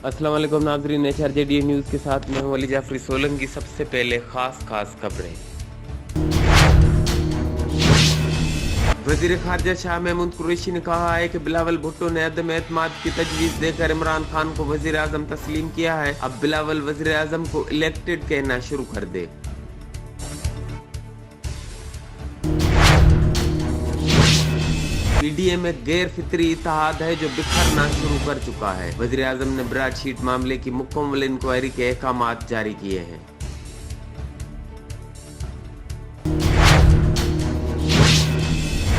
अस्सलाम वालेकुम नाज़रीन, HRJD न्यूज़ के साथ मैं हूं अली जाफरी सोलंकी। सबसे पहले खास खबरें। वज़ीर ख़ारजा शाह महमूद कुरैशी ने कहा है कि बिलावल भुट्टो ने अदम एतमाद की तजवीज़ देकर इमरान खान को वज़ीर आज़म तस्लीम किया है। अब बिलावल वज़ीर आज़म को इलेक्टेड कहना शुरू कर दे। PDA में गैर फितरी इत्तेहाद है जो बिखरना शुरू कर चुका है। वज़ीर आज़म ने ब्राडशीट मामले की मुकम्मल इंक्वायरी के अहकामात जारी किए हैं।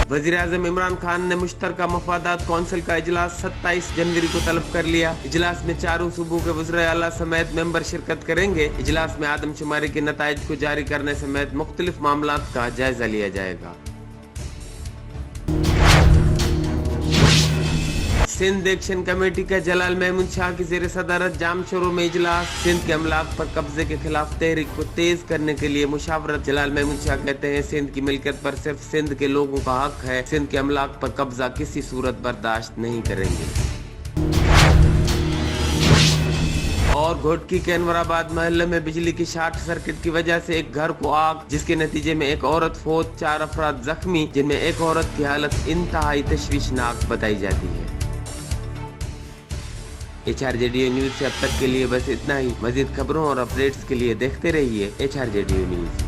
वज़ीर आज़म इमरान खान ने मुश्तरका मफादात कौंसिल का इजलास 27 जनवरी को तलब कर लिया। इजलास में चारों सूबों के वज़ीर आला समेत मेंबर शिरकत करेंगे। इजलास में आदमशुमारी के नताइज को जारी करने समेत मुख्तलिफ मामलात का जायजा लिया जाएगा। सिंध एक्शन कमेटी का जलाल महमूद शाह की ज़ेर सदारत जाम शोरों में इजलास। सिंध के अमलाक पर कब्जे के खिलाफ तहरीक को तेज करने के लिए मुशावरत। जलाल महमूद शाह कहते हैं सिंध की मिल्कियत पर सिर्फ सिंध के लोगों का हक है। सिंध के अमलाक पर कब्जा किसी सूरत बर्दाश्त नहीं करेंगे। और घोटकी के अनवराबाद मोहल्ले में बिजली की शॉर्ट सर्किट की वजह से एक घर को आग, जिसके नतीजे में एक औरत फौत, 4 अफराद जख्मी, जिनमें एक औरत की हालत इंतहाई तशवीशनाक बताई जाती है। HRJD न्यूज़ से अब तक के लिए बस इतना ही। मज़ीद खबरों और अपडेट्स के लिए देखते रहिए HRJD न्यूज़।